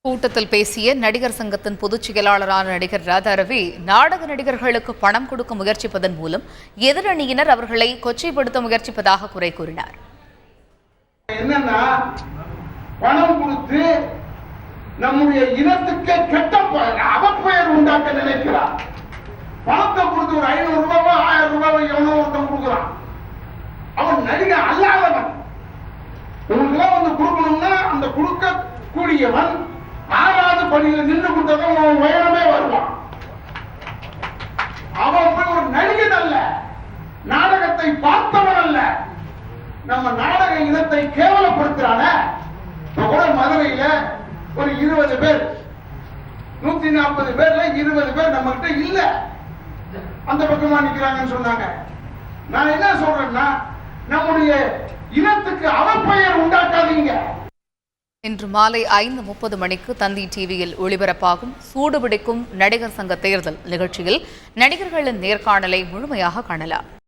கூட்டத்தில் பேசிய நடிகர் சங்கத்தின் பொதுச் செயலாளரான நடிகர் ராதாரவி, நாடக நடிகர்களுக்கு பணம் கொடுக்க முயற்சிப்பதன் மூலம் எதிரணியினர் அவர்களை கொச்சைப்படுத்த முயற்சிப்பதாக குறை கூறினார். என்னன்னா, பணம் கொடுத்து நம்முடைய இனத்துக்கு கெட்ட அவப்பெயர் உண்டாக்க நினைக்கிறார். பணத்தை கொடுத்து ஒரு 500 ரூபாவோ 1000 ரூபாவோ எவனோ ஒருத்தன் கொடுக்குறான். அவன் நடிகை அல்லாதவன். உங்களுக்கெல்லாம் வந்து கொடுக்கணும்னா அந்த கொடுக்க கூடியவன் 6வது படியில நின்று கொடுத்தவன் அவன் உயரமே வருவான். அவன் போய் ஒரு நடிகன் அல்ல, நாடகத்தை பார்த்தவன் அல்ல. நம்ம நாடக இனத்தை கேவலப்படுத்துறான. இப்ப கூட மதுரையில ஒரு 20 பேர், 140 பேர்ல 20 பேர் நம்ம கிட்ட இல்ல, அந்த பக்கமா நிக்கிறாங்கன்னு சொன்னாங்க. நான் என்ன சொல்றேன்னா, நம்முடைய இனத்துக்கு அவப்பெயர் உண்டாக்காதீங்க. இன்று மாலை 5:30 மணிக்கு தந்தி டிவியில் ஒளிபரப்பாகும் சூடுபிடிக்கும் நடிகர் சங்க தேர்தல் நிகழ்ச்சியில் நடிகர்களின் நேர்காணலை முழுமையாக காணலாம்.